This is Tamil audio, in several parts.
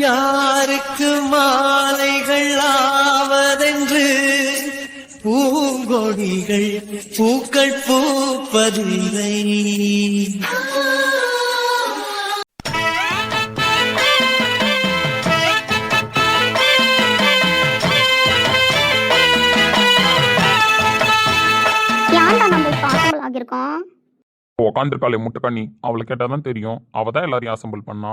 யாருக்கு மாலைகள் ஆவதென்று பூங்கொடிகள் பூக்கள் பூப்பதில்லை. ஏன்டா நம்ம இப்போ அசம்பிள் ஆகியிருக்கோம்? உக்காந்துருக்காளே முட்டைக்கண்ணி, அவளை கேட்டாதான் தெரியும். அவ தான் எல்லாரையும் அசம்பிள் பண்ணா.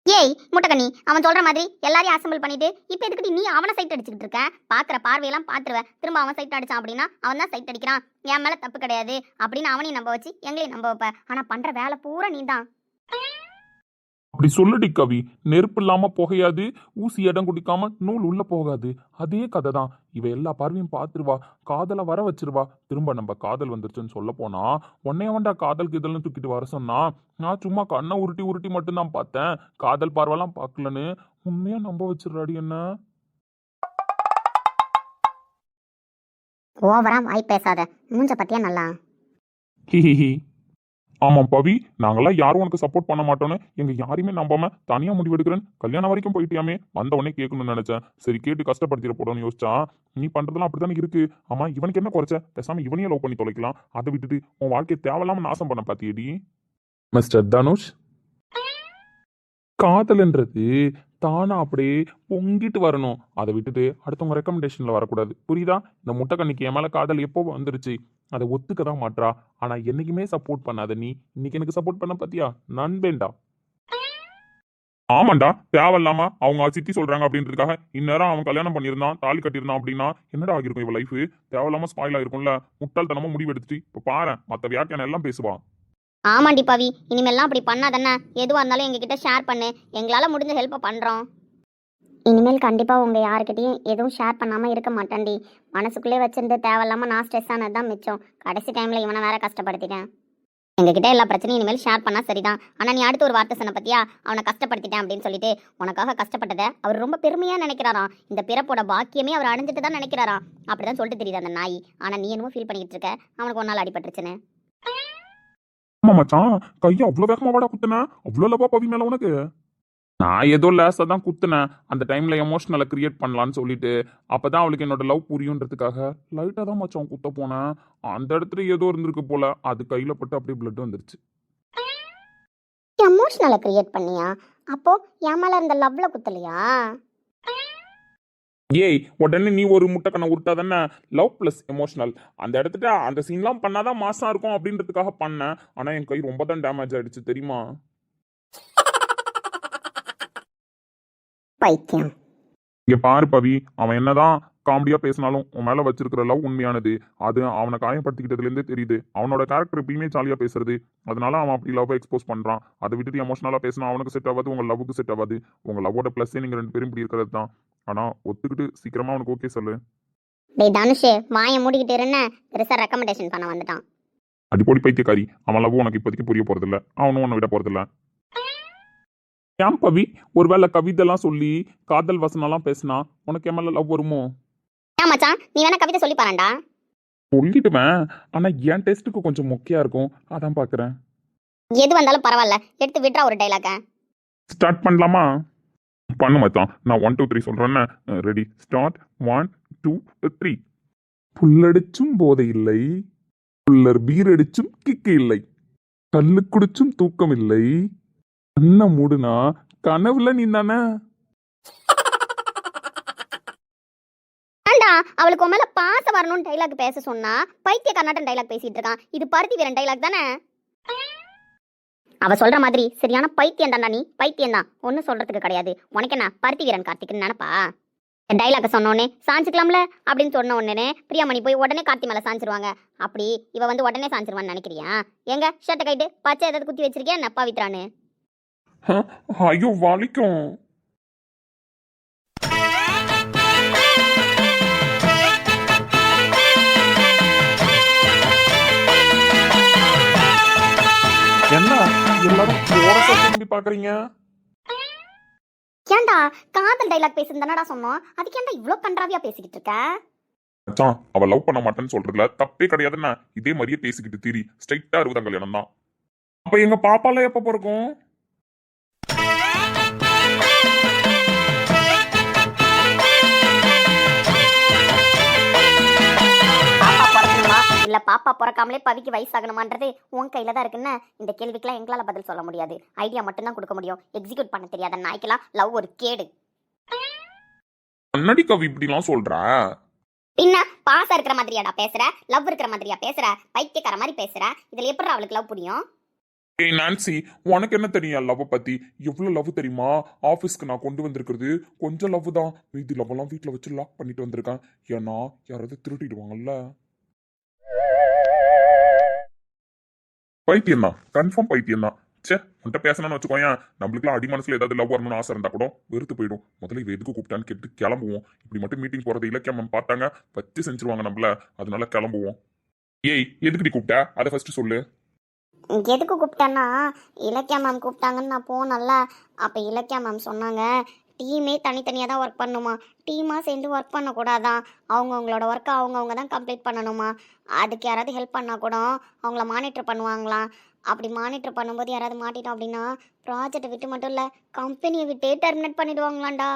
ஏய் முட்டைக்கண்ணி, அவன் சொல்ற மாதிரி எல்லாரையும் அசம்பிள் பண்ணிட்டு இப்போ எதுக்கிட்டு நீ அவனை சைட் அடிச்சுக்கிட்டு இருக்க? பாக்குற பார்வையெல்லாம் பாத்துருவேன். திரும்ப அவன் சைட் அடிச்சான் அப்படின்னா அவன் தான் சைட் அடிக்கிறான், என் மேல தப்பு கிடையாது அப்படின்னு அவனையும் நம்ப வச்சு எங்களையும் நம்ப வைப்ப. ஆனா பண்ற வேலை பூரா நீ தான். அப்படி சொல்லுடி கவி. நெருப்பு இல்லாம புகையாது, ஊசி இடம் குடிக்காம நூல் உள்ள போகாது. அதே கதை தான். இவ எல்லா பார்வையும் பாத்துருவா, காதலை வர வச்சிருவா. திரும்ப நம்ம காதல் வந்துருச்சுன்னு சொல்ல போனா உன்னைய வேண்டா காதலுக்கு இதெல்லாம் தூக்கிட்டு வர சொன்னா, நான் சும்மா கண்ணை உருட்டி உருட்டி மட்டும் தான் பார்த்தேன், காதல் பார்வைலாம் பார்க்கலன்னு உண்மையா நம்ப வச்சிருறாடி என்ன. ஓவரா வாய் பேசாத, மூஞ்ச பத்தியா நல்லா. ஹிஹிஹி. ஆமாம் பவி, நாங்கெல்லாம் யாரும் உனக்கு சப்போர்ட் பண்ண மாட்டோன்னு எங்க யாரையுமே நம்பாம தனியா முடிவெடுக்கிறேன். கல்யாணம் வரைக்கும் போயிட்டியாமே, வந்த உடனே கேட்கணும்னு நினைச்சேன். சரி கேட்டு கஷ்டப்படுத்திட போடணும்னு யோசிச்சா, நீ பண்றதெல்லாம் அப்படித்தானே இருக்கு. ஆமா இவனுக்கு என்ன குறைச்ச? பேசாம இவனையே லவ் பண்ணி தொலைக்கலாம். அதை விட்டுட்டு உன் வாழ்க்கையை தேவையில்லாம நாசம் பண்ண பாத்தியடி. மிஸ்டர் தனுஷ், காதல்ன்றது தானா அப்படியே பொங்கிட்டு வரணும். அதை விட்டுட்டு அடுத்தவங்க ரெக்கமெண்டேஷன்ல வரக்கூடாது, புரியுதா? இந்த முட்டைக்கண்ணிக்கு என் மேல காதல் எப்போ வந்துருச்சு, அதை ஒத்துக்க தான் மாட்றா. ஆனா என்னைக்குமே சப்போர்ட் பண்ணாத நீ இன்னைக்கு எனக்கு சப்போர்ட் பண்ண பாத்தியா? நண்பேண்டா. ஆமாண்டா, தேவையில்லாம அவங்க சித்தி சொல்றாங்க அப்படின்றதுக்காக இந்நேரம் அவன் கல்யாணம் பண்ணியிருந்தான், தாலி கட்டியிருந்தான் அப்படின்னா என்னடா ஆகிருக்கும் இவ லைஃப்? தேவையில்லாம ஸ்பாயில் ஆயிருக்கும்ல. முட்டாள்தனமா முடிவு எடுத்துட்டு இப்ப பாரு மத்த வியாக்கியானம் எல்லாம் பேசுவா. ஆமாண்டி பவி, இனிமேல்லாம் அப்படி பண்ணாதானே. எதுவாக இருந்தாலும் எங்ககிட்ட ஷேர் பண்ணு, எங்களால் முடிஞ்ச ஹெல்ப்பை பண்ணுறோம். இனிமேல் கண்டிப்பாக உங்கள் யாருக்கிட்டையும் எதுவும் ஷேர் பண்ணாமல் இருக்க மாட்டேன்டி. மனசுக்குள்ளே வச்சிருந்து தேவையில்லாமல் நான் ஸ்ட்ரெஸ் ஆனது தான் மிச்சம். கடைசி டைமில் இவனை வேற கஷ்டப்படுத்திட்டேன். எங்ககிட்ட எல்லா பிரச்சனையும் இனிமேல் ஷேர் பண்ணால் சரிதான். ஆனால் நீ அடுத்து ஒரு வார்த்தை சொன்ன பத்தியா, அவனை கஷ்டப்படுத்திட்டேன் அப்படின்னு சொல்லிட்டு. உனக்காக கஷ்டப்பட்டதை அவர் ரொம்ப பெருமையாக நினைக்கிறாராம். இந்த பிறப்போட பாக்கியமே அவர் அடைஞ்சிட்டு தான் நினைக்கிறாராம். அப்படி தான் சொல்லிட்டு தெரியுது அந்த நாய். ஆனால் நீ என்னமோ ஃபீல் பண்ணிக்கிட்டு இருக்க அவனுக்கு ஒரு நாள் அடிபட்டுருச்சுன்னு. ஆமா மச்சான், கையை அவ்வளவு வேகமா வாடா குத்துன? அவ்வளவு லவா பவி மேல உனக்கு? நான் ஏதோ லேசா தான் குத்துனேன். அந்த டைம்ல எமோஷனலை கிரியேட் பண்ணலான்னு சொல்லிட்டு, அப்பதான் அவளுக்கு என்னோட லவ் புரியுன்றதுக்காக லைட்டா தான் மச்சான் குத்த போனேன். அந்த இடத்துல ஏதோ இருந்திருக்கு போல, அது கையில பட்டு அப்படியே பிளட் வந்துருச்சு. எமோஷனலை கிரியேட் பண்ணியா? அப்போ என் மேல இருந்த லவ்ல குத்தலையா? ஏய், உடனே நீ ஒரு முட்டைக்கண்ணை உருட்டாதானே லவ் பிளஸ் எமோஷனல். அந்த இடத்துல அந்த சீன்லாம் பண்ணாதான் மாசா இருக்கும் அப்படின்றதுக்காக பண்ணேன். ஆனா என் கை ரொம்ப தான் டேமேஜ் ஆயிடுச்சு தெரியுமா? பைத்தியம். இங்க பாரு பவி, அவன் என்னதான் காமெடியா பேசினாலும் உன் மேல வச்சிருக்கிற லவ் உண்மையானது. அது அவனை காயப்படுத்திக்கிட்டதுல இருந்தே தெரியுது. அவனோட கேரக்டர் எப்பயுமே ஜாலியா பேசுறது, அதனால அவன் அப்படி லவ் எக்ஸ்போஸ் பண்றான். அதை விட்டுட்டு எமோஷனலா பேசினா அவனுக்கு செட் ஆகாது, உங்க லவ்வுக்கு செட் ஆகாது. உங்க லவ்வோட பிளஸ் நீங்க ரெண்டு பேரும் இப்படி இருக்கிறது தான். ஆனா ஒத்துக்கிட்டு சீக்கிரமா அவனுக்கு ஓகே சொல்லு. டேய் தனுஷ், வாயை மூடிக்கிட்டு இருன்னு பெருசா ரெக்கமெண்டேஷன் பண்ண வந்துட்டான். அடிப்பொடி பைத்தியக்காரி, அவன் லவ் உனக்கு இப்போதைக்கு புரிய போறதில்ல, அவனும் உன்னை விட போறதில்ல. ஏன் பவி, ஒருவேளை கவிதைலாம் சொல்லி காதல் வசனம்லாம் பேசினா உனக்கு என் மேல லவ் வருமோ? ஏன் மச்சான், நீ வேணா கவிதை சொல்லி பாருடா. சொல்லிடுவேன், ஆனா என் டெஸ்ட்டுக்கு கொஞ்சம் மொக்கையா இருக்கும், அதான் பாக்குறேன். எது வந்தாலும் பரவாயில்ல, எடுத்து விட்றா ஒரு டைலாக. ஸ்டார்ட் பண்ணலாமா? பண்ணு மச்சான், நான் 1 2 3 சொல்றேன்னு. Ready start. 1 2 3. புல்லடிச்சும் போதை இல்லை, புல்லர் பீர் அடிச்சும் கிக்கு இல்லை, கல்லு குடிச்சும் தூக்கம் இல்லை, கண்ண மூடுனா கனவுல நீ தானே. ஏண்டா அவளுக்கு உன் மேல பாசம் வரணும்னு டைலாக் பேச சொன்னா பைத்திய கர்நாட்டன் டைலாக் பேசிட்டு இருக்கான். இது பருத்தி வீரன் டைலாக் தானே? அவ சொல்ற மாதிரி சரியான பைத்தியம் தான்டா நீ. பைத்தியம் தான், ஒன்னும் சொல்றதுக்கு கிடையாது. உனக்கு என்ன பருத்தி வீரன் கார்த்திக்னு நினைப்பா? டைலாக சொன்னோடனே சாஞ்சிக்கலாம்ல அப்படின்னு சொன்ன உடனே பிரியாமணி போய் உடனே கார்த்தி மேல சாஞ்சிருவாங்க. அப்படி இவ வந்து உடனே சாஞ்சிருவான்னு நினைக்கிறியா? எங்க ஷர்ட்டை கைட்டு பச்சை ஏதாவது குத்தி வச்சிருக்கியா நப்பா வித்ரான்னு? ஐயோ வலிக்கும். என்ன எல்லாரும் திரும்பி பாக்குறீங்க? ஏன்டா காதல் டைலாக் பேசுறதுனடா சொன்னோம், அதுக்கு ஏன்டா இவ்ளோ கன்றாவியா பேசிக்கிட்டு இருக்க? மச்சான், அவ லவ் பண்ண மாட்டேன்னு சொல்றதுல தப்பே கிடையாதுன்னா இதே மாதிரியே பேசிக்கிட்டு தீரி ஸ்ட்ரைட்டா 60 கல்யாணம் தான். அப்ப எங்க பாப்பால எப்ப பிறக்கும்? பாப்பா பிறக்காமலே பவிக்கு வயசாகணுமான்றது உன் கையில தான் இருக்குன்னு இந்த கேள்விக்கெல்லாம் எங்களால பதில் சொல்ல முடியாது. ஐடியா மட்டும் தான் கொடுக்க முடியும். எக்ஸிக்யூட் பண்ண தெரியாத நாய்க்கெல்லாம் லவ் ஒரு கேடு. அண்ணடி கவி இப்படிலாம் சொல்ற? பின்ன பாசம் இருக்கிற மாதிரியாடா பேசுற, லவ் இருக்கிற மாதிரியா பேசுற, பைத்தியக்கார மாதிரி பேசுற. இதுல எப்படி அவளுக்கு லவ் புரியும்? ஏய் நான்சி, உனக்கு என்ன தெரியும் லவ் பத்தி? எவ்வளவு லவ் தெரியுமா? ஆபீஸ்க்கு நான் கொண்டு வந்திருக்கிறது கொஞ்சம் லவ் தான். மீதி லவ் எல்லாம் வீட்டுல வச்சு லாக் பண்ணிட்டு வந்திருக்கேன். ஏன்னா யாராவது திருட்டிடுவாங்கல்ல. பைத்தியம் தான், கன்ஃபார்ம் பைத்தியம் தான். சே, உன்கிட்ட பேசணும்னு வச்சுக்கோயேன், நம்மளுக்குலாம் அடி மனசுல ஏதாவது லவ் வரணும்னு ஆசை இருந்தா கூட வெறுத்து போயிடும். முதல்ல இவ எதுக்கு கூப்பிட்டான்னு கேட்டு கிளம்புவோம். இப்படி மட்டும் மீட்டிங் போறது இலக்கிய மேம் பார்த்தாங்க வச்சு செஞ்சிருவாங்க நம்மள. அதனால கிளம்புவோம். ஏய், எதுக்கு நீ கூப்பிட்ட அதை ஃபர்ஸ்ட் சொல்லு. எதுக்கு கூப்பிட்டேன்னா இலக்கியா மேம் கூப்பிட்டாங்கன்னு நான் போனேன்ல. அப்போ இலக்கியா மேம் சொன்னாங்க டீமே தனித்தனியாக தான் ஒர்க் பண்ணுமா, டீமாக சேர்ந்து ஒர்க் பண்ணக்கூடாதான். அவங்கவுங்களோட ஒர்க்கை அவங்கவுங்க தான் கம்ப்ளீட் பண்ணணுமா. அதுக்கு யாராவது ஹெல்ப் பண்ணால் கூட அவங்கள மானிட்டர் பண்ணுவாங்களாம். அப்படி மானிட்டர் பண்ணும்போது யாராவது மாட்டிட்டோம் அப்படின்னா ப்ராஜெக்டை விட்டு மட்டும் இல்லை கம்பெனியை விட்டே டெர்மினேட் பண்ணிடுவாங்களாண்டா.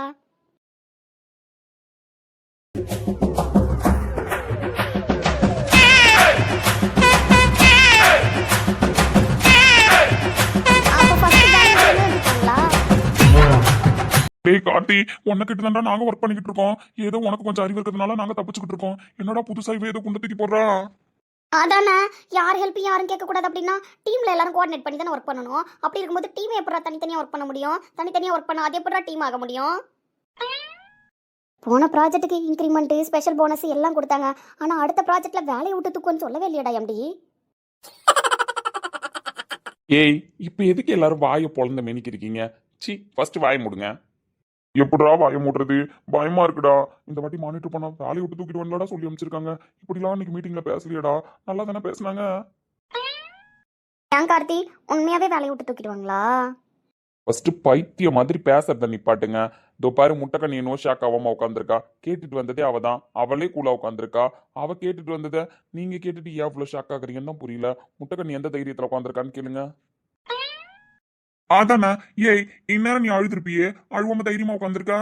டேய் கார்த்தி, உனக்கிட்ட தான்டா நாங்க ஒர்க் பண்ணிக்கிட்டு இருக்கோம். ஏதோ உனக்கு கொஞ்சம் அறிவு இருக்கிறதுனால நாங்க தப்பிச்சுக்கிட்டு இருக்கோம். என்னடா புதுசா இவ ஏதோ குண்ட தூக்கி போடுறா? அதானே, யார் ஹெல்ப் யாரும் கேட்கக்கூடாது அப்படின்னா டீமில் எல்லாரும் கோஆர்டினேட் பண்ணி தானே ஒர்க் பண்ணணும். அப்படி இருக்கும்போது டீமை எப்படா தனித்தனியாக ஒர்க் பண்ண முடியும்? தனித்தனியாக ஒர்க் பண்ண அது எப்படா டீம் ஆக முடியும்? போன ப்ராஜெக்ட்டுக்கு இன்க்ரிமெண்ட்டு ஸ்பெஷல் போனஸ் எல்லாம் கொடுத்தாங்க. ஆனால் அடுத்த ப்ராஜெக்டில் வேலையை விட்டு தூக்குன்னு சொல்லவே இல்லையடா எம்டி. ஏய், இப்ப எதுக்கு எல்லாரும் வாயை பொழந்த மெனிக்கிருக்கீங்க? சி, ஃபர்ஸ்ட் வாயை மூடுங்க. எப்படிடா வாயை மூடுறது? பயமா இருக்குடா. இந்த வாட்டி மானிட்டர் பண்ணா வேலையை விட்டு தூக்கிட்டு வரலடா சொல்லி அமைச்சிருக்காங்க. இப்படிலாம் இன்னைக்கு மீட்டிங்ல பேசலையடா. நல்லா தானே பேசுனாங்க. ஏன் கார்த்தி, உண்மையாவே வேலையை விட்டு தூக்கிடுவாங்களா? ஃபர்ஸ்ட் பைத்திய மாதிரி பேசுறத நிப்பாட்டுங்க. இதோ பாரு, முட்டைக்கண்ணி நோ ஷாக் ஆகாம உட்காந்துருக்கா. கேட்டுட்டு வந்ததே அவ தான். அவளே கூலா உட்காந்துருக்கா. அவ கேட்டுட்டு வந்ததை நீங்க கேட்டுட்டு ஏன் இவ்வளவு ஷாக் ஆகுறீங்கன்னு தான் புரியல. முட்டைக்கண்ணி எந்த தைரியத்துல உட்காந்துருக்கான்னு கேளுங்க. அதானே. ஏய், இந்நேரம் நீ அழுதுருப்பியே, அழுவாம தைரியமா உட்காந்துருக்கா.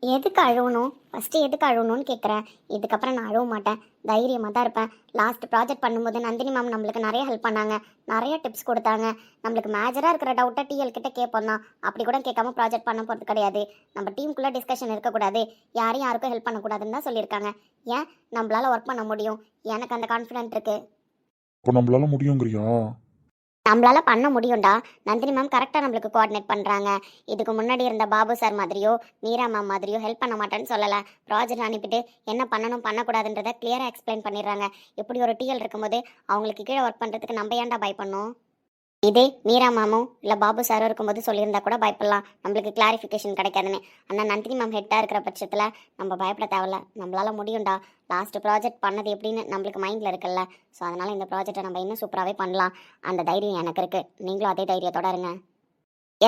எதுக்கு அழுவணும்? ஃபஸ்ட்டு எதுக்கு அழுவணும்னு கேட்குறேன். இதுக்கப்புறம் நான் அழுவ மாட்டேன், தைரியமாக தான் இருப்பேன். லாஸ்ட் ப்ராஜெக்ட் பண்ணும்போது நந்தினி மேம் நம்மளுக்கு நிறைய ஹெல்ப் பண்ணாங்க, நிறைய டிப்ஸ் கொடுத்தாங்க. நம்மளுக்கு மேஜராக இருக்கிற டவுட்டை டிஎல் கிட்ட கேட்போம் தான். அப்படி கூட கேட்காம ப்ராஜெக்ட் பண்ண போகிறது கிடையாது. நம்ம டீமுக்குள்ளே டிஸ்கஷன் இருக்கக்கூடாது, யாரையும் யாருக்கும் ஹெல்ப் பண்ணக்கூடாதுன்னு தான் சொல்லியிருக்காங்க. ஏன், நம்மளால் ஒர்க் பண்ண முடியும், எனக்கு அந்த கான்ஃபிடென்ட் இருக்குது. இப்போ நம்மளால முடியுங்கிறியா? நம்மளால பண்ண முடியும்டா. நந்தினி மேம் கரெக்டாக நம்மளுக்கு கோஆர்டினேட் பண்ணுறாங்க. இதுக்கு முன்னாடி இருந்த பாபு சார் மாதிரியோ மீரா மேம் மாதிரியோ ஹெல்ப் பண்ண மாட்டேன்னு சொல்லலை. ப்ராஜெக்ட் அனுப்பிட்டு என்ன பண்ணணும் பண்ணக்கூடாதுன்றதை கிளியராக எக்ஸ்பிளைன் பண்ணிடுறாங்க. இப்படி ஒரு டிஎல் இருக்கும்போது அவங்களுக்கு கீழே ஒர்க் பண்ணுறதுக்கு நம்ம ஏன்டா பயப்படணும்? இதே மீரா மேமும் இல்லை பாபு சாரும் இருக்கும்போது சொல்லியிருந்தா கூட பயப்படலாம், நம்மளுக்கு கிளாரிஃபிகேஷன் கிடைக்காதுன்னு. ஆனால் நந்தினி மேம் ஹெட்டாக இருக்கிற பட்சத்தில் நம்ம பயப்பட தேவையில்ல, நம்மளால முடியும்டா. லாஸ்ட் ப்ராஜெக்ட் பண்ணது எப்படின்னு நம்மளுக்கு மைண்டில் இருக்குல்ல. ஸோ அதனால் இந்த ப்ராஜெக்டை நம்ம இன்னும் சூப்பராகவே பண்ணலாம். அந்த தைரியம் எனக்கு இருக்குது, நீங்களும் அதே தைரியத்தோட இருங்க.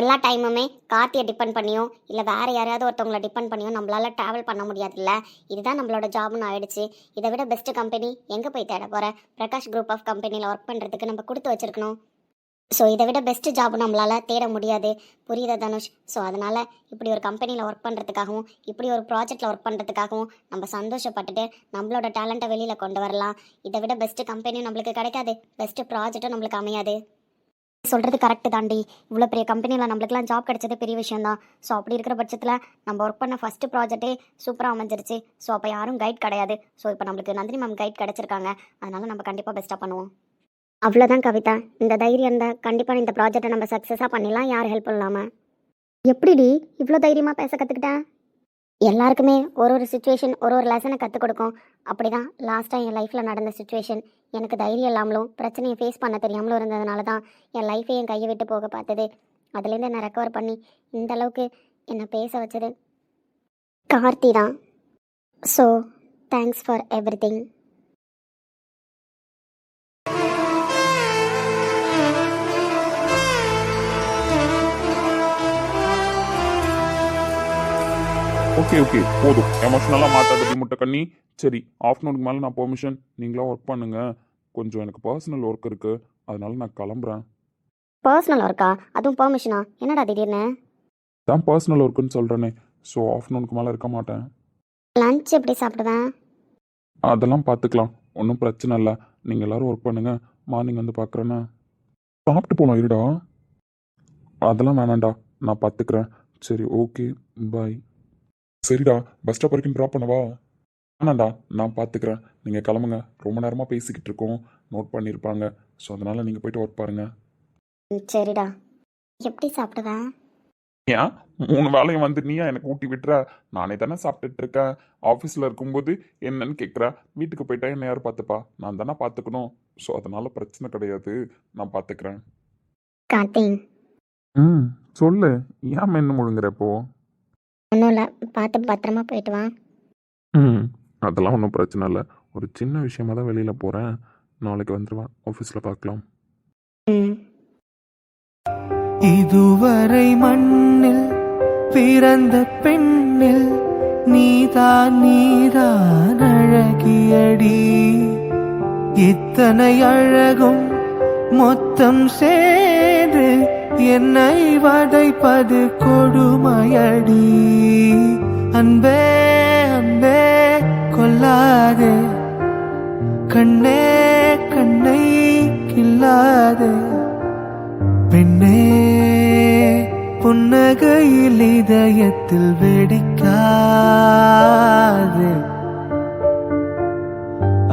எல்லா டைமுமே கார்த்தியை டிபெண்ட் பண்ணியோ இல்லை வேறு யாரையாவது ஒருத்தவங்களை டிபெண்ட் பண்ணியோ நம்மளால் ட்ராவல் பண்ண முடியாதுல்ல. இதுதான் நம்மளோட ஜாப்னு ஆயிடுச்சு. இதை விட பெஸ்ட்டு கம்பெனி எங்கே போய் தேட போகிற? பிரகாஷ் குரூப் ஆஃப் கம்பெனியில் ஒர்க் பண்ணுறதுக்கு நம்ம கொடுத்து வச்சுருக்கணும். ஸோ இதை விட பெஸ்ட்டு ஜாப் நம்மளால் தேட முடியாது, புரியுதா தனுஷ்? ஸோ அதனால் இப்படி ஒரு கம்பெனியில் ஒர்க் பண்ணுறதுக்காகவும் இப்படி ஒரு ப்ராஜெக்டில் ஒர்க் பண்ணுறதுக்காகவும் நம்ம சந்தோஷப்பட்டுட்டு நம்மளோட டேலண்ட்டை வெளியில் கொண்டு வரலாம். இதை விட பெஸ்ட்டு கம்பெனியும் நம்மளுக்கு கிடைக்காது, பெஸ்ட்டு ப்ராஜெக்டும் நம்மளுக்கு அமையாது. சொல்கிறது கரெக்டு தாண்டி. இவ்வளோ பெரிய கம்பெனியில் நம்மளுக்குலாம் ஜாப் கிடைச்சது பெரிய விஷயந்தான். ஸோ அப்படி இருக்கிற பட்சத்தில் நம்ம ஒர்க் பண்ண ஃபஸ்ட்டு ப்ராஜெக்டே சூப்பராக அமைஞ்சிருச்சு. ஸோ அப்போ யாரும் கைட் கிடையாது. ஸோ இப்போ நம்மளுக்கு நந்தினி மேம் கைட் கிடச்சிருக்காங்க. அதனால் நம்ம கண்டிப்பாக பெஸ்ட்டாக பண்ணுவோம். அவ்வளோதான் கவிதா, இந்த தைரியம் இருந்தால் கண்டிப்பாக இந்த ப்ராஜெக்டை நம்ம சக்ஸஸாக பண்ணிடலாம், யார் ஹெல்ப் இல்லாமல். எப்படிடி இவ்வளோ தைரியமாக பேச கற்றுக்கிட்டேன்? எல்லாருக்குமே ஒரு ஒரு சுச்சுவேஷன் ஒரு ஒரு லெசனை கற்றுக் கொடுக்கும். அப்படி தான் லாஸ்ட்டாக என் லைஃப்பில் நடந்த சுச்சுவேஷன். எனக்கு தைரியம் இல்லாமலும் பிரச்சனையை ஃபேஸ் பண்ண தெரியாமலும் இருந்ததுனால தான் என் லைஃபே என் கையை விட்டு போக பார்த்தது. அதுலேருந்து என்னை ரெக்கவர் பண்ணி இந்த அளவுக்கு என்னை பேச வச்சது கார்த்தி தான். So thanks for everything. Okay okay, போதும் எமோஷனலாக மாற்றாதடி முட்டைக்கண்ணி. சரி, ஆஃப்டர்நூனுக்கு மேலே நான் பெர்மிஷன், நீங்களாம் ஒர்க் பண்ணுங்க. கொஞ்சம் எனக்கு பர்சனல் ஒர்க் இருக்குது, அதனால நான் கிளம்புறேன். பர்சனல் ஒர்க்கா? அதுவும் பெர்மிஷனா? என்னடா திடீர்னு? தான் பர்சனல் ஒர்க்குன்னு சொல்கிறேனே. ஸோ ஆஃப்டர்நூனுக்கு மேலே இருக்க மாட்டேன். லஞ்ச் எப்படி சாப்பிடுவேன்? அதெல்லாம் பார்த்துக்கலாம், ஒன்றும் பிரச்சனை இல்லை. நீங்கள் எல்லாரும் ஒர்க் பண்ணுங்க, மார்னிங் வந்து பார்க்குறேண்ணா. சாப்பிட்டு போகலாம் இருடா. அதெல்லாம் வேணாம்டா, நான் பார்த்துக்கிறேன். சரி, ஓகே, பாய். சரிடா, பஸ் ஸ்டாப் வரைக்கும் ட்ராப் பண்ணவா? வேணாண்டா, நான் பார்த்துக்கிறேன். நீங்கள் கிளம்புங்க. ரொம்ப நேரமாக பேசிக்கிட்டு இருக்கோம், நோட் பண்ணியிருப்பாங்க. ஸோ அதனால் நீங்கள் போயிட்டு ஒர்க் பாருங்கள். சரிடா. எப்படி சாப்பிடுவேன்? ஏன் 3 வேளையும் வந்து நீயா எனக்கு ஊட்டி விட்டுற? நானே தானே சாப்பிட்டுட்டு இருக்கேன். ஆஃபீஸில் இருக்கும்போது என்னன்னு கேட்குற, வீட்டுக்கு போயிட்டா என்ன யார் பார்த்துப்பா? நான் தானே பார்த்துக்கணும். ஸோ அதனால் பிரச்சனை கிடையாது, நான் பார்த்துக்கிறேன். கார்த்திக், ம், சொல்லு. ஏன் மென்னு முழுங்குற இப்போ? ஒன்றும் இல்லை, பார்த்து பத்திரமா போயிட்டு வா. ம், அதெல்லாம் ஒன்றும் பிரச்சனை இல்லை. ஒரு சின்ன விஷயமா தான் வெளியில் போகிறேன். நாளைக்கு வந்துடுவேன், ஆஃபீஸில் பார்க்கலாம். ம். இதுவரை மண்ணில் பிறந்த பெண்ணில் நீதான் அழகியடி. இத்தனை அழகும் மொத்தம் சேர்ந்து என்னை வதைப்பது கொடுமையடி. அன்பே அன்பே கொல்லாதே, கண்ணே கண்ணை கில்லாதே. பெண்ணே புன்னகையில் இதயத்தில் வெடிக்காதே.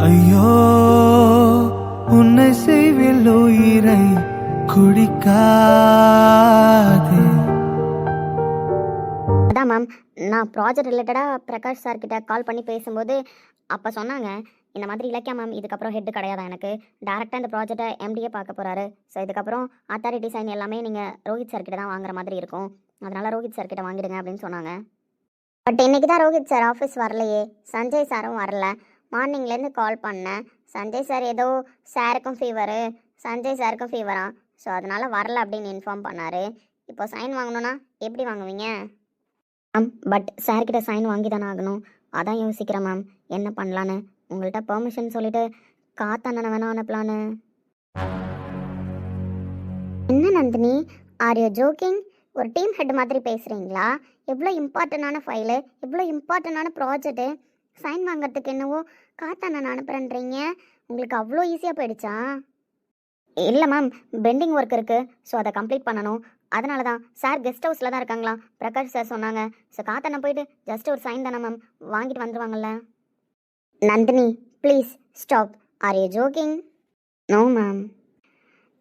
ஐயோ உன்னை செய்வில் உயிரை குடிக்காதே. அதான் மேம், நான் ப்ராஜெக்ட் ரிலேட்டடாக பிரகாஷ் சார் கிட்ட கால் பண்ணி பேசும்போது அப்போ சொன்னாங்க, இந்த மாதிரி இலக்கியா மேம் இதுக்கப்புறம் ஹெட் கிடையாது, எனக்கு டேரெக்டாக இந்த ப்ராஜெக்டை எம்டியே பார்க்க போகிறாரு. ஸோ இதுக்கப்புறம் அத்தாரிட்டி சைன் எல்லாமே நீங்கள் ரோஹித் சார் கிட்ட தான் வாங்குற மாதிரி இருக்கும். அதனால் ரோஹித் சார் கிட்ட வாங்கிடுங்க அப்படின்னு சொன்னாங்க. பட் இன்றைக்கி தான் ரோஹித் சார் ஆஃபீஸ் வரலையே, சஞ்சய் சாரும் வரல. மார்னிங்லேருந்து கால் பண்ணேன். சஞ்சய் சார் ஏதோ சாருக்கும் ஃபீவரு, சஞ்சய் சாருக்கும் ஃபீவரா, ஸோ அதனால் வரல அப்படின்னு இன்ஃபார்ம் பண்ணார். இப்போ சைன் வாங்கணுன்னா எப்படி வாங்குவீங்க? மேம், பட் சார்கிட்ட சைன் வாங்கி தானே ஆகணும். அதான் யோசிக்கிறேன் மேம், என்ன பண்ணலான்னு. உங்கள்கிட்ட பெர்மிஷன் சொல்லிவிட்டு காத்தண்ணனை வேணா அனுப்பலான்னு. என்ன நந்தினி, ஆர் யூ ஜோக்கிங்? ஒரு டீம் ஹெட் மாதிரி பேசுகிறீங்களா? எவ்வளோ இம்பார்ட்டண்டான ஃபைலு, எவ்வளோ இம்பார்ட்டண்டான ப்ராஜெக்ட்டு, சைன் வாங்குறதுக்கு என்னவோ காத்தண்ணனை அனுப்புகிறேன்றீங்க. உங்களுக்கு அவ்வளோ ஈஸியாக போயிடுச்சா? இல்லை மேம், பெண்டிங் ஒர்க் இருக்குது, ஸோ அதை கம்ப்ளீட் பண்ணணும். அதனால தான் சார் கெஸ்ட் ஹவுஸில் தான் இருக்காங்களா, பிரகாஷ் சார் சொன்னாங்க. ஸோ காத்தண்ணன் போயிட்டு ஜஸ்ட் ஒரு சைன் தானே மேம், வாங்கிட்டு வந்துடுவாங்கல்ல. Nandhini please stop. Are you joking? No ma'am.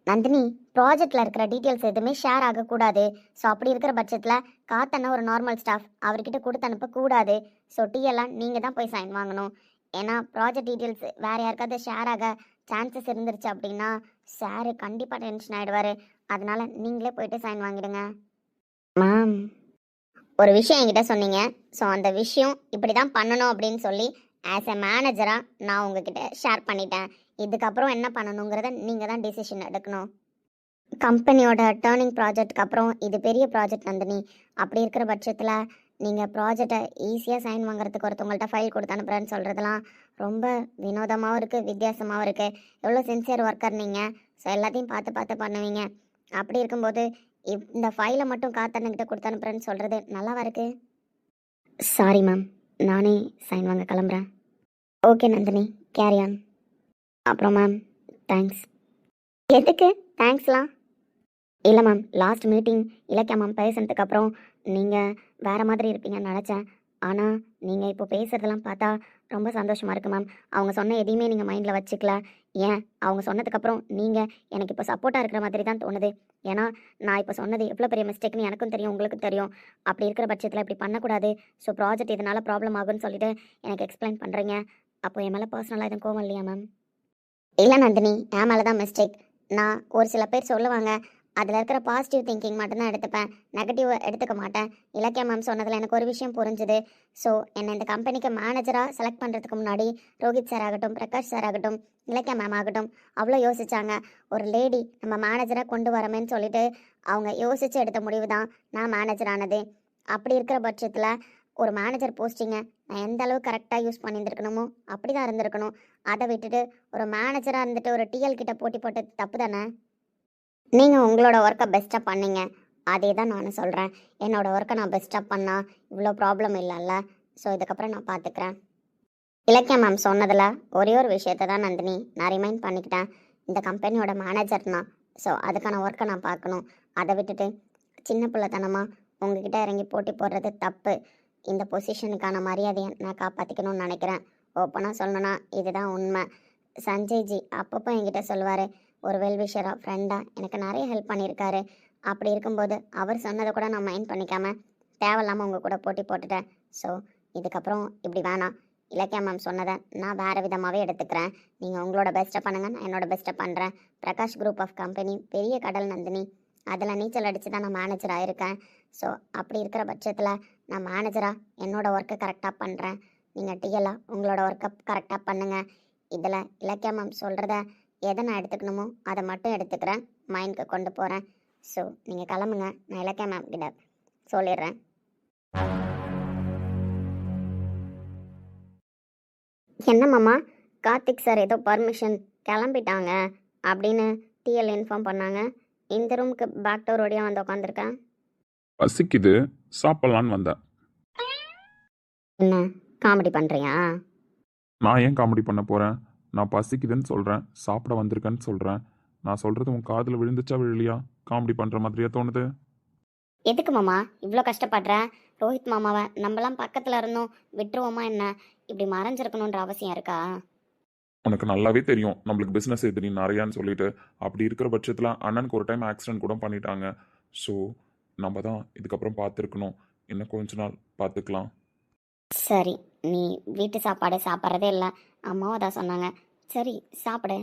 Nandhini, ப்ராஜெக்டில் இருக்கிற டீட்டெயில்ஸ் எதுவுமே ஷேர் ஆகக்கூடாது. ஸோ அப்படி இருக்கிற பட்சத்தில் காத்தண்ணா ஒரு நார்மல் ஸ்டாஃப், அவர்கிட்ட கொடுத்து அனுப்பக்கூடாது. ஸோ டீயெல்லாம் நீங்கள் தான் போய் சைன் வாங்கணும். ஏன்னா ப்ராஜெக்ட் டீட்டெயில்ஸ் வேறு யாருக்காவது ஷேர் ஆக சான்சஸ் இருந்துருச்சு அப்படின்னா சாரு கண்டிப்பாக டென்ஷன் ஆகிடுவார். அதனால் நீங்களே போயிட்டு சைன் வாங்கிடுங்க. மேம், ஒரு விஷயம் என்கிட்ட சொன்னீங்க. ஸோ அந்த விஷயம் இப்படி தான் பண்ணணும் அப்படின்னு சொல்லி ஆஸ் எ மேனேஜராக நான் உங்ககிட்ட ஷேர் பண்ணிட்டேன். இதுக்கப்புறம் என்ன பண்ணணுங்கிறத நீங்கள் தான் டிசிஷன் எடுக்கணும். கம்பெனியோட டேர்னிங் ப்ராஜெக்ட்க்கு அப்புறம் இது பெரிய ப்ராஜெக்ட் நந்தினி. அப்படி இருக்கிற பட்சத்தில் நீங்கள் ப்ராஜெக்டை ஈஸியாக சைன் வாங்குறதுக்கு ஒருத்தவங்கள்ட்ட ஃபைல் கொடுத்து அனுப்புகிறேன்னு சொல்கிறதுலாம் ரொம்ப வினோதமாகவும் இருக்குது, வித்தியாசமாகவும் இருக்குது. எவ்வளோ சின்சியர் ஒர்க்கர் நீங்கள். ஸோ எல்லாத்தையும் பார்த்து பார்த்து பண்ணுவீங்க. அப்படி இருக்கும்போது இந்த ஃபைலை மட்டும் காத்தண்ணங்கிட்ட கொடுத்து அனுப்புகிறேன்னு சொல்கிறது நல்லாவா இருக்குது? சாரி மேம், நானே சைன் வாங்க கிளம்புறேன். Okay Nandhini, carry on. அப்புறம் மேம், தேங்க்ஸ். எதுக்கு தேங்க்ஸ்லாம்? இல்லை ma'am, last meeting Ilakkiya ma'am பேசுனதுக்கப்புறம் நீங்கள் வேறு மாதிரி இருப்பீங்கன்னு நினச்சேன். ஆனால் நீங்கள் இப்போ பேசுகிறதெல்லாம் பார்த்தா ரொம்ப சந்தோஷமாக இருக்குது மேம். அவங்க சொன்ன எதையுமே நீங்கள் மைண்டில் வச்சுக்கல. ஏன் அவங்க சொன்னதுக்கப்புறம் நீங்கள் எனக்கு இப்போ சப்போர்ட்டாக இருக்கிற மாதிரி தான் தோணுது. ஏன்னா நான் இப்போ சொன்னது எவ்வளோ பெரிய மிஸ்டேக்னு எனக்கும் தெரியும், உங்களுக்கும் தெரியும். அப்படி இருக்கிற பட்சத்தில் இப்படி பண்ணக்கூடாது. ஸோ ப்ராஜெக்ட் இதனால் ப்ராப்ளம் ஆகுன்னு சொல்லிட்டு எனக்கு எக்ஸ்பிளைன் பண்ணுறீங்க. அப்போ என் மேலே பர்சனலாக எதுவும் கோவம் இல்லையா மேம்? இல்லை நந்தினி, என் மேலே தான் மிஸ்டேக். நான் ஒரு சில பேர் சொல்லுவாங்க, அதில் இருக்கிற பாசிட்டிவ் திங்கிங் மட்டும்தான் எடுத்துப்பேன், நெகட்டிவ் எடுத்துக்க மாட்டேன். இலக்கியா மேம் சொன்னதில் எனக்கு ஒரு விஷயம் புரிஞ்சுது. ஸோ என்னை இந்த கம்பெனிக்கு மேனேஜராக செலக்ட் பண்ணுறதுக்கு முன்னாடி ரோஹித் சார் ஆகட்டும், பிரகாஷ் சார் ஆகட்டும், இலக்கியா மேம் ஆகட்டும் அவ்வளோ யோசிச்சாங்க. ஒரு லேடி நம்ம மேனேஜராக கொண்டு வரமேன்னு சொல்லிட்டு அவங்க யோசித்து எடுத்த முடிவு தான் நான் மேனேஜர் ஆனது. அப்படி இருக்கிற பட்சத்தில் ஒரு மேனேஜர் போஸ்டிங்கை நான் எந்த அளவு கரெக்டாக யூஸ் பண்ணியிருந்துருக்கணுமோ அப்படி தான் இருந்திருக்கணும். அதை விட்டுட்டு ஒரு மேனேஜராக இருந்துட்டு ஒரு டிஎல் கிட்ட போட்டி போட்டது தப்பு தானே? நீங்கள் உங்களோட ஒர்க்கை பெஸ்ட்டாக பண்ணீங்க, அதே தான் நானும் சொல்கிறேன். என்னோடய ஒர்க்கை நான் பெஸ்ட்டாக பண்ணால் இவ்வளோ ப்ராப்ளம் இல்லைல்ல. ஸோ இதுக்கப்புறம் நான் பார்த்துக்கிறேன். இலக்கியா மேம் சொன்னதில் ஒரே ஒரு விஷயத்தை தான் நந்தினி நான் ரிமைண்ட் பண்ணிக்கிட்டேன். இந்த கம்பெனியோட மேனேஜர் நான். ஸோ அதுக்கான ஒர்க்கை நான் பார்க்கணும். அதை விட்டுட்டு சின்ன பிள்ளைத்தனமாக உங்ககிட்ட இறங்கி போட்டி போடுறது தப்பு. இந்த பொசிஷனுக்கான மரியாதையை நான் காப்பாற்றிக்கணும்னு நினைக்கிறேன். ஓப்பனாக சொல்லணும்னா இதுதான் உண்மை. சஞ்சய்ஜி அப்பப்போ என்கிட்ட சொல்லுவார், ஒரு வெல்விஷராக ஃப்ரெண்டாக எனக்கு நிறைய ஹெல்ப் பண்ணியிருக்காரு. அப்படி இருக்கும்போது அவர் சொன்னதை கூட நான் மைண்ட் பண்ணிக்காம தேவையில்லாமல் உங்கள் கூட போட்டி போட்டுட்டேன். ஸோ இதுக்கப்புறம் இப்படி வேணாம். இலக்கியா மேம் சொன்னதை நான் வேறு விதமாகவே எடுத்துக்கிறேன். நீங்கள் உங்களோட பெஸ்ட்டை பண்ணுங்கள், நான் என்னோட பெஸ்ட்டை பண்ணுறேன். பிரகாஷ் குரூப் ஆஃப் கம்பெனி பெரிய கடல் நந்தினி. அதில் நீச்சல் அடித்து தான் நான் மேனேஜர் ஆகிருக்கேன். ஸோ அப்படி இருக்கிற பட்சத்தில் நான் மேனேஜராக என்னோட ஒர்க்கை கரெக்டாக பண்ணுறேன். நீங்கள் டிஎல்லாக உங்களோட ஒர்க்கை கரெக்டாக பண்ணுங்கள். இதில் இலக்கியா மேம் சொல்கிறத எதை நான் எடுத்துக்கணுமோ அதை மட்டும் எடுத்துக்கிறேன், மைண்டுக்கு கொண்டு போகிறேன். ஸோ நீங்கள் கிளம்புங்க, நான் இலக்கியா மேம் கிட்ட சொல்லிடுறேன். என்ன மாமா, கார்த்திக் சார் ஏதோ பர்மிஷன் கிளம்பிட்டாங்க அப்படின்னு டிஎல் இன்ஃபார்ம் பண்ணாங்க. இந்த ரூமுக்கு பேக் டோர் வழியாக வந்து உட்காந்துருக்கேன். பசிக்குது, சாப்பிட்லான்னு வந்தேன். என்ன காமெடி பண்ணுறியா? நான் ஏன் காமெடி பண்ண போகிறேன்? நான் பசிக்குதுன்னு சொல்கிறேன், சாப்பிட வந்திருக்கேன்னு சொல்கிறேன். நான் சொல்கிறது உன் காதில் விழுந்துச்சா விழலையா? காமெடி பண்ணுற மாதிரியே தோணுது. எதுக்கு மாமா இவ்வளோ கஷ்டப்படுற? ரோஹித் மாமாவை நம்மளாம் பக்கத்தில் இருந்தோம் விட்டுருவோமா என்ன? இப்படி மறைஞ்சிருக்கணுன்ற அவசியம் இருக்கா? உனக்கு நல்லாவே தெரியும் நம்மளுக்கு பிஸ்னஸ் எதிரி நிறையான்னு சொல்லிட்டு. அப்படி இருக்கிற பட்சத்தில் அண்ணனுக்கு ஒரு டைம் ஆக்சிடென்ட் கூட பண்ணிட்டாங்க. ஸோ நம்ம தான் இதுக்கப்புறம் பார்த்துருக்கணும். இன்னும் கொஞ்ச நாள் பார்த்துக்கலாம். சரி, நீ வீட்டு சாப்பாடு சாப்பிட்றதே இல்லை, அம்மாவும் அதான் சொன்னாங்க. சரி சாப்பிடு.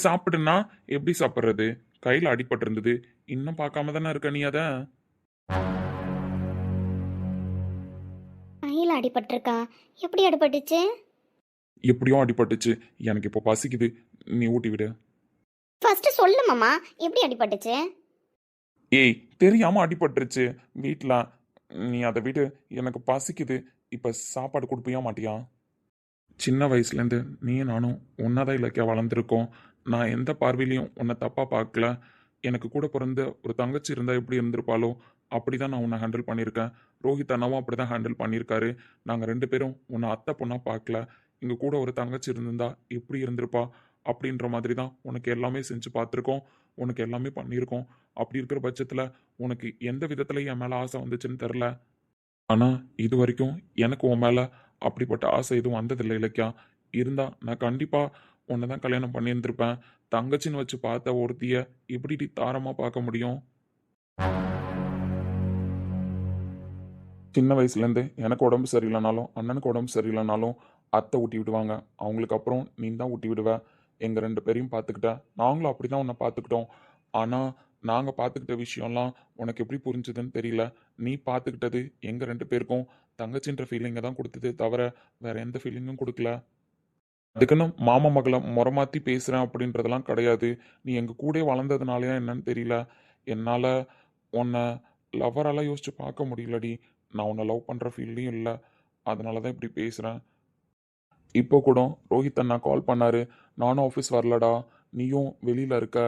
சாப்பிடுன்னா எப்படி சாப்பிட்றது? கையில் அடிபட்டு இருந்தது, இன்னும் பார்க்காம தானே இருக்க நீ அதை? கையில் அடிபட்டிருக்கா? எப்படி அடிபட்டுச்சு? எப்படியோ அடிபட்டுச்சு. எனக்கு இப்போ பசிக்குது, நீ ஊட்டி விடு. ஃபர்ஸ்ட் சொல்லு மாமா, எப்படி அடிபட்டுச்சு? ஏய், தெரியாமல் அடிபட்டுருச்சு வீட்டில். நீ அதை விடு, எனக்கு பசிக்குது. இப்போ சாப்பாடு கொடுப்பியா மாட்டியா? சின்ன வயசுலேருந்து நீயும் நானும் ஒன்றா தான் இலக்கியா வளர்ந்துருக்கோம். நான் எந்த பார்வையிலையும் உன்னை தப்பாக பார்க்கல. எனக்கு கூட பிறந்த ஒரு தங்கச்சி இருந்தால் எப்படி இருந்திருப்பாளோ அப்படி தான் நான் உன்னை ஹேண்டில் பண்ணியிருக்கேன். ரோஹித் அண்ணாவும் அப்படி தான் ஹேண்டில் பண்ணியிருக்காரு. நாங்கள் 2 பேரும் உன்னை அத்தை பொண்ணாக பார்க்கல. இங்கே கூட ஒரு தங்கச்சி இருந்திருந்தா எப்படி இருந்திருப்பா அப்படின்ற மாதிரி தான் உனக்கு எல்லாமே செஞ்சு பார்த்துருக்கோம், உனக்கு எல்லாமே பண்ணியிருக்கோம். அப்படி இருக்கிற பட்சத்தில் உனக்கு எந்த விதத்தில் என் மேலே ஆசை வந்துச்சுன்னு தெரில. ஆனால் இது வரைக்கும் எனக்கு உன் மேலே அப்படிப்பட்ட ஆசை எதுவும் வந்ததில்லை இலக்கியா. இருந்தா நான் கண்டிப்பாக உன்னை தான் கல்யாணம் பண்ணியிருந்திருப்பேன். தங்கச்சின்னு வச்சு பார்த்த ஒருத்திய எப்படி தாரமாக பார்க்க முடியும்? சின்ன வயசுலேருந்து எனக்கு உடம்பு சரியில்லைனாலும் அண்ணனுக்கு உடம்பு சரியில்லைனாலும் அத்தை ஊட்டி விடுவாங்க. அவங்களுக்கு அப்புறம் நீ தான் ஊட்டி விடுவ. எங்கள் 2 பேரையும் பார்த்துக்கிட்ட. நாங்களும் அப்படி தான் உன்னை பார்த்துக்கிட்டோம். ஆனால் நாங்கள் பார்த்துக்கிட்ட விஷயம்லாம் உனக்கு எப்படி புரிஞ்சுதுன்னு தெரியல. நீ பார்த்துக்கிட்டது எங்கள் 2 பேருக்கும் தங்கச்சின்ற ஃபீலிங்கை தான் கொடுத்தது தவிர வேற எந்த ஃபீலிங்கும் கொடுக்கல. அதுக்குன்னு மாமா மகளை முறமாற்றி பேசுகிறேன் அப்படின்றதெல்லாம் கிடையாது. நீ எங்கள் கூட வளர்ந்ததுனாலயா என்னன்னு தெரியல, என்னால் உன்னை லவ்வரால் யோசிச்சு பார்க்க முடியலடி. நான் உன்னை லவ் பண்ணுற ஃபீல்லையும் இல்லை, அதனால தான் இப்படி பேசுகிறேன். இப்போ கூட ரோஹித் அண்ணா கால் பண்ணாரு, நானும் ஆஃபீஸ் வரலடா, நீயும் வெளியில் இருக்க,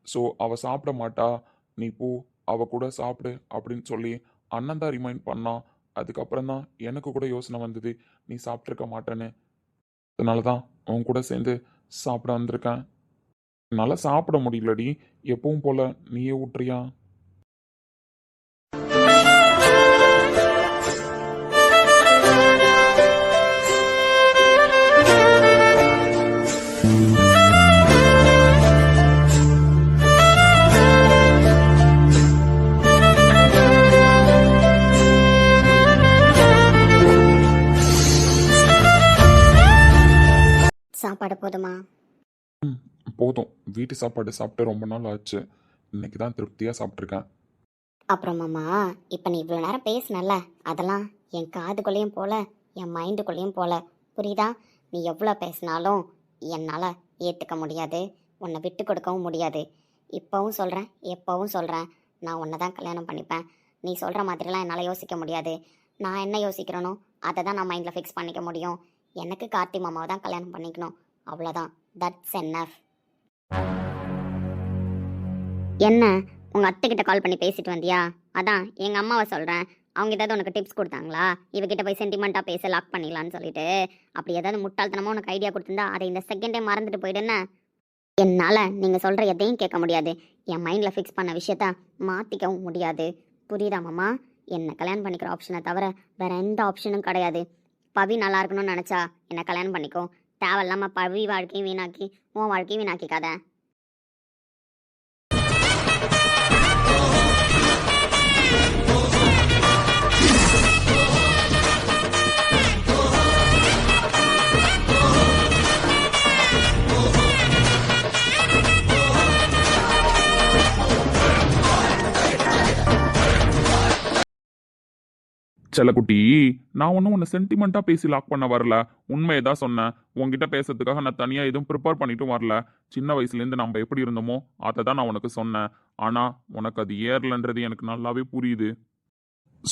ஸோ அவள் சாப்பிட மாட்டா, நீ போ அவள் கூட சாப்பிடு அப்படின்னு சொல்லி அண்ணன் தான் ரிமைண்ட் பண்ணான். அதுக்கப்புறம் தான் எனக்கு கூட யோசனை வந்தது, நீ சாப்பிட்ருக்க மாட்டேன்னு. அதனால தான் அவன் கூட சேர்ந்து சாப்பிட வந்திருக்கேன். என்னால் சாப்பிட முடியலடி, எப்பவும் போல நீயே ஊட்டுறியா? சாப்பாடு போதுமா? போதும், வீட்டு சாப்பாடு சாப்பிட்டு ரொம்ப நாள் ஆச்சு. இன்னைக்கு தான் திருப்தியாக சாப்பிட்ருக்கேன். அப்புறம் மாமா, இப்போ நீ இவ்வளோ நேரம் பேசினல்ல, அதெல்லாம் என் காதுக்குள்ளேயும் போல என் மைண்டுக்குள்ளேயும் போல, புரியுதா? நீ எவ்வளோ பேசினாலும் என்னால் ஏற்றுக்க முடியாது, உன்னை விட்டு கொடுக்கவும் முடியாது. இப்போவும் சொல்கிறேன், எப்போவும் சொல்கிறேன், நான் உன்னை தான் கல்யாணம் பண்ணிப்பேன். நீ சொல்கிற மாதிரிலாம் என்னால் யோசிக்க முடியாது. நான் என்ன யோசிக்கிறேனோ அதை தான் நான் மைண்டில் ஃபிக்ஸ் பண்ணிக்க முடியும். எனக்கு கார்த்தி மாமாவை தான் கல்யாணம் பண்ணிக்கணும், அவ்வளோதான். தட்ஸ் என்னஃப். என்ன உங்கள் அத்தைக்கிட்ட கால் பண்ணி பேசிட்டு வந்தியா? அதான் எங்கள் அம்மாவை சொல்கிறேன், அவங்க ஏதாவது உனக்கு டிப்ஸ் கொடுத்தாங்களா? இவகிட்ட போய் சென்டிமெண்ட்டாக பேச லாக் பண்ணிடலான்னு சொல்லிட்டு அப்படி ஏதாவது முட்டாள்தனமாக உனக்கு ஐடியா கொடுத்துருந்தா அதை இந்த செகண்டே மறந்துட்டு போயிடுன்னு. என்னால் நீங்கள் சொல்கிற எதையும் கேட்க முடியாது. என் மைண்டில் ஃபிக்ஸ் பண்ண விஷயத்த மாற்றிக்கவும் முடியாது. புரியுதா மாமா? என்னை கல்யாணம் பண்ணிக்கிற ஆப்ஷனை தவிர வேற எந்த ஆப்ஷனும் கிடையாது. பவி நல்லா இருக்கணும்னு நினச்சா என்னை கல்யாணம் பண்ணிக்கோ. தேவையில்லாமல் பவி வாழ்க்கையும் வீணாக்கி உன் வாழ்க்கையும் வீணாக்கிக்காத. செல்லக்குட்டி, நான் ஒன்றும் உன்னை சென்டிமெண்ட்டாக பேசி லாக் பண்ண வரல. உண்மையை தான் சொன்னேன். உன்கிட்ட பேசுறதுக்காக நான் தனியாக எதுவும் ப்ரிப்பேர் பண்ணிட்டும் வரல. சின்ன வயசுலேருந்து நம்ம எப்படி இருந்தோமோ அதை தான் நான் உனக்கு சொன்னேன். ஆனால் உனக்கு அது ஏறலன்றது எனக்கு நல்லாவே புரியுது.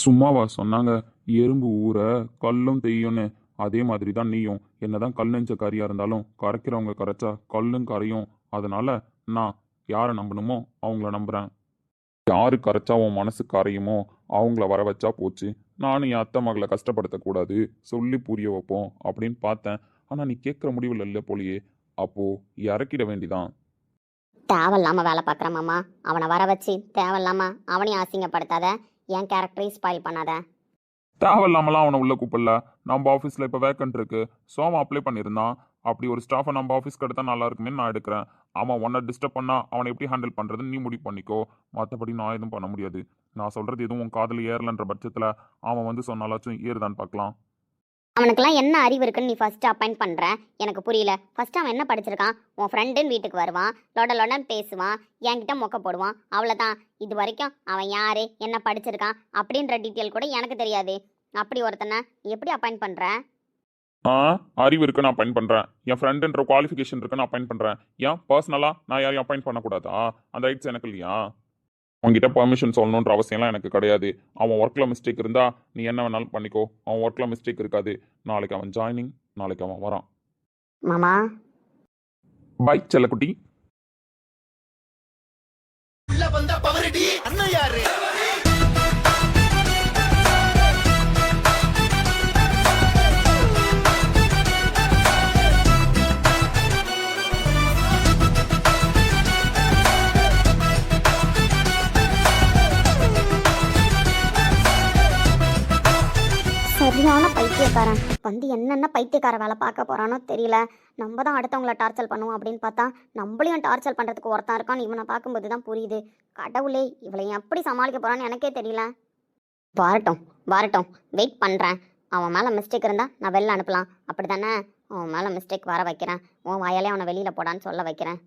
சும்மாவா சொன்னாங்க? எறும்பு ஊற கல்லும் தெய்யும்னு. அதே மாதிரி தான் நீயும். என்னதான் கல் நெஞ்ச கறியாக இருந்தாலும் கரைக்கிறவங்க கரைச்சா கல்லும் கரையும். அதனால நான் யாரை நம்பணுமோ அவங்கள நம்புகிறேன். யாரு கரைச்சா உன் மனசு கரையுமோ அவங்கள வர வச்சா போச்சு. நானும் என் அத்தை மகளை கஷ்டப்படுத்தக்கூடாது, சொல்லி புரிய வைப்போம் அப்படின்னு பார்த்தேன். ஆனால் நீ கேட்குற முடிவில் இல்லை போலியே. அப்போ இறக்கிட வேண்டிதான். தேவையில்லாமல் வேலை பார்க்குற மாமா. அவனை வர வச்சு தேவையில்லாமல் அவனையும் அசிங்கப்படுத்தாத. என் கேரக்டரையும் ஸ்பாயில் பண்ணாத. தேவையில்லாமலாம் அவனை உள்ள கூப்பிடல. நம்ம ஆஃபீஸில் இப்போ வேக்கன்ட் இருக்கு. சோமா அப்ளை பண்ணியிருந்தான். அப்படி ஒரு ஸ்டாஃபை நம்ம ஆஃபீஸ்க்கு எடுத்தால் நல்லா இருக்குமே நான் எடுக்கிறேன். அவன் உன்னை டிஸ்டர்ப் பண்ணா அவனை எப்படி ஹேண்டில் பண்ணுறதுன்னு நீ முடிவு பண்ணிக்கோ. மற்றபடி நான் எதுவும் பண்ண முடியாது. நான் சொல்கிறது எதுவும் உன் காதில் ஏறலன்ற பட்சத்தில் அவன் வந்து சொன்னாலாச்சும் ஏறுதான்னு பார்க்கலாம். அவனுக்கெல்லாம் என்ன அறிவு இருக்குன்னு நீ ஃபஸ்ட்டு அப்பாயிண்ட் பண்ணுற எனக்கு புரியல. ஃபஸ்ட்டு அவன் என்ன படிச்சிருக்கான்? உன் ஃப்ரெண்டுன்னு வீட்டுக்கு வருவான், லொடன்னு பேசுவான், என்கிட்ட மொக்க போடுவான், அவ்வளோதான். இது வரைக்கும் அவன் யார், என்ன படிச்சிருக்கான் அப்படின்ற டீட்டெயில் கூட எனக்கு தெரியாது. அப்படி ஒருத்தனை எப்படி அப்பாயிண்ட் பண்ணுற? அறிவு இருக்கு, நான் அப்பாயிண்ட் பண்ணுறேன். என் ஃப்ரெண்டுன்ற குவாலிஃபிகேஷன் இருக்கு, நான் அப்பாயிண்ட் பண்ணுறேன். ஏன் பர்சனலாக நான் யாரையும் அப்பாயிண்ட் பண்ணக்கூடாதா? அந்த ரைட்ஸ் எனக்கு இல்லையா? உங்ககிட்ட பெர்மிஷன் சொல்லணுன்ற அவசியம்லாம் எனக்கு கிடையாது. அவன் ஒர்க்கில் மிஸ்டேக் இருந்தால் நீ என்ன வேணாலும் பண்ணிக்கோ. அவன் ஒர்க்கில் மிஸ்டேக் இருக்காது. நாளைக்கு அவன் ஜாயினிங், நாளைக்கு அவன் வரான். மாமா பை செல்லக்குட்டி. சரியான பைத்தியக்காரன் வந்து என்னென்ன பைத்தியக்கார வேலை பார்க்க போறானோ தெரியல. நம்ம தான் அடுத்தவங்கள டார்ச்சர் பண்ணுவோம் அப்படின்னு பார்த்தா நம்மளையும் டார்ச்சர் பண்ணுறதுக்கு ஒருத்தன் இருக்கான்னு இவனை பார்க்கும்போது தான் புரியுது. கடவுளே, இவளை எப்படி சமாளிக்க போறான்னு எனக்கே தெரியல. வரட்டும் வரட்டும், வெயிட் பண்ணுறேன். அவன் மேலே மிஸ்டேக் இருந்தால் நான் வெளில அனுப்பலாம், அப்படி தானே? அவன் மேலே மிஸ்டேக் வர வைக்கிறேன். உன் வாயாலே அவனை வெளியில் போடான்னு சொல்ல வைக்கிறேன்.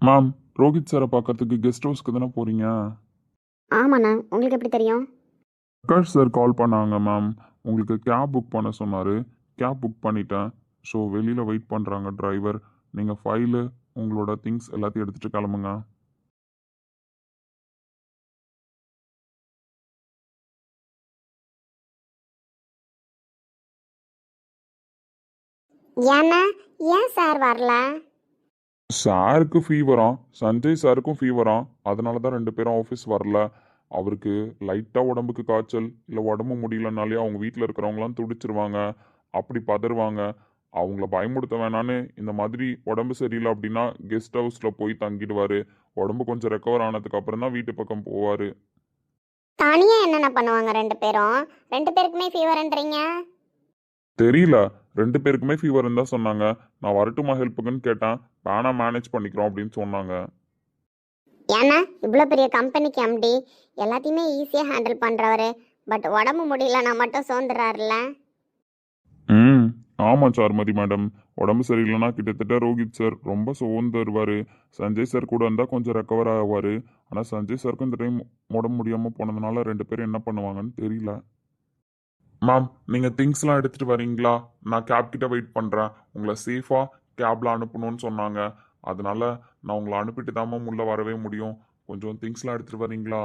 மேம், ரோஹித் சாரை பார்க்கறதுக்கு கெஸ்ட் ஹவுஸ்க்கு தானே போகிறீங்க? ஆமாண்ணா, உங்களுக்கு எப்படி தெரியும்? பிரகாஷ் சார் கால் பண்ணாங்க மேம். உங்களுக்கு கேப் புக் பண்ண சொன்னார். கேப் புக் பண்ணிட்டேன். ஸோ வெளியில் வெயிட் பண்ணுறாங்க டிரைவர். நீங்கள் ஃபைலு, உங்களோட திங்ஸ் எல்லாத்தையும் எடுத்துகிட்டு கிளம்புங்க. ஏன்னா ஏன் சார் வரல? சாருக்கு ஃபீவராம், சஞ்சய் சாருக்கும் ஃபீவராம். அதனால தான் 2 பேரும் ஆஃபீஸ் வரல. அவருக்கு லைட்டாக உடம்புக்கு காய்ச்சல், இல்லை உடம்பு முடியலனாலே அவங்க வீட்டில் இருக்கிறவங்களாம் துடிச்சிருவாங்க, அப்படி பதறுவாங்க. அவங்கள பயமுடுத்த வேணான்னு இந்த மாதிரி உடம்பு சரியில்லை அப்படின்னா கெஸ்ட் ஹவுஸில் போய் தங்கிடுவார். உடம்பு கொஞ்சம் ரெக்கவர் ஆனதுக்கு அப்புறம் தான் வீட்டு பக்கம் போவார். தனியாக என்னென்ன பண்ணுவாங்க 2 பேரும்? 2 பேருக்குமே ஃபீவர்ன்றீங்க? தெரியல, 2 பேருக்குமே ஃபீவர்னு தான் சொன்னாங்க. நான் வரட்டுமா ஹெல்ப்புக்குன்னு கேட்டேன். வேணா மேனேஜ் பண்ணிக்கிறோம் அப்படின்னு சொன்னாங்க. ஏன்னா இவ்வளோ பெரிய கம்பெனிக்கு எம்டி, எல்லாத்தையுமே ஈஸியாக ஹேண்டில் பண்ணுறவர். பட் உடம்பு முடியலன்னா மட்டும் சோர்ந்துறாருல. ஆமாம் சாருமதி மேடம், உடம்பு சரியில்லைன்னா கிட்டத்தட்ட ரோஹித் சார் ரொம்ப சோர்ந்து வருவார். சஞ்சய் சார் கூட இருந்தால் கொஞ்சம் ரெக்கவர் ஆவார். ஆனால் சஞ்சய் சாருக்கும் இந்த டைம் உடம்பு முடியாமல் போனதுனால 2 பேரும் என்ன பண்ணுவாங்கன்னு தெரியல. மேம், நீங்கள் திங்ஸ்லாம் எடுத்துகிட்டு வரீங்களா? நான் கேப் கிட்ட வெயிட் பண்ணுறேன். உங்களை சேஃபாக கேபில் அனுப்பணும்னு சொன்னாங்க. அதனால நான் உங்களை அனுப்பிட்டு தான் மேம் உள்ளே வரவே முடியும். கொஞ்சம் திங்ஸ்லாம் எடுத்துகிட்டு வரீங்களா?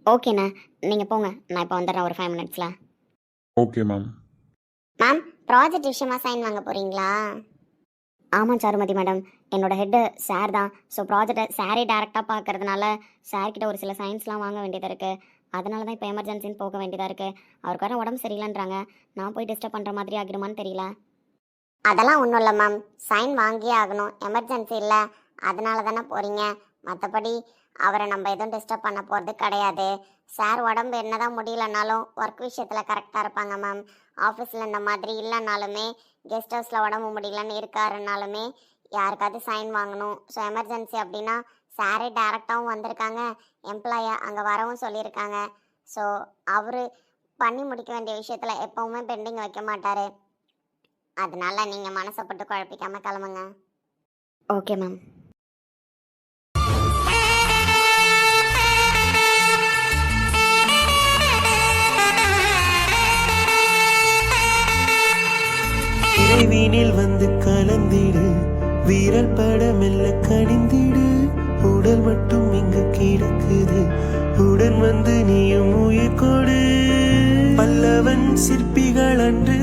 ஓகேண்ணா, நீங்கள் போங்க, நான் இப்போ வந்துடுறேன் ஒரு 5 மினிட்ஸில். Okay ma'am. மேம், ப்ராஜெக்ட் விஷயமா சைன் வாங்க போகிறீங்களா? ஆமாம் சாருமதி மேடம், என்னோட ஹெட்டு சார் தான். ஸோ ப்ராஜெக்டை சாரே டேரெக்டாக பார்க்கறதுனால சார்கிட்ட ஒரு சில சைன்ஸ்லாம் வாங்க வேண்டியதாக இருக்குது. அதனால தான் இப்போ எமர்ஜென்சின்னு போக வேண்டியதாக இருக்குது. அவருக்கு வர உடம்பு சரியில்லைன்றாங்க. நான் போய் டிஸ்டர்ப் பண்ணுற மாதிரி ஆகிடுமான்னு தெரியல. அதெல்லாம் ஒன்றும் இல்லை மேம், சைன் வாங்கியே ஆகணும், எமர்ஜென்சி இல்லை, அதனால தானே போகிறீங்க. மற்றபடி அவரை நம்ம எதுவும் டிஸ்டர்ப் பண்ண போகிறது கிடையாது. சார் உடம்பு என்னதான் முடியலனாலும் ஒர்க் விஷயத்தில் கரெக்டாக இருப்பாங்க மேம். ஆஃபீஸில் இந்த மாதிரி இல்லைனாலுமே கெஸ்ட் ஹவுஸில் உடம்பு முடியலன்னு இருக்காருனாலுமே யாருக்காவது சைன் வாங்கணும். ஸோ எமர்ஜென்சி அப்படின்னா சாரே டேரெக்டாகவும் வந்திருக்காங்க, எம்ப்ளாயாக அங்கே வரவும் சொல்லியிருக்காங்க. ஸோ அவர் பண்ணி முடிக்க வேண்டிய விஷயத்தில் எப்போவுமே பெண்டிங் வைக்க மாட்டார். அதனால நீங்கள் மனசை போட்டு குழப்பிக்காமல் கிளம்புங்க. Okay ma'am. இறைவீனில் வந்து கலந்திடு, வீரல் பட மெல்ல கணிந்திடு, உடல் மட்டும் இங்கு கிடக்குது, உடன் வந்து நீயும் உயிர் கொடு. பல்லவன் சிற்பிகள் அன்று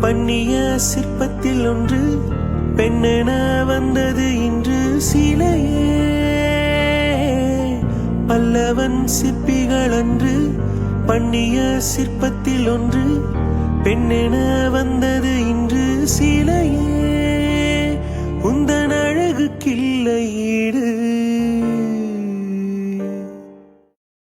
பண்ணிய சிற்பத்தில் ஒன்று, பெண்ணென வந்தது இன்று சிலையே. பல்லவன் சிற்பிகள் அன்று பண்ணிய சிற்பத்தில் ஒன்று, பெண்ணென வந்தது இன்று சிலையே. உந்தன் அழகு கில்லை ஈடு.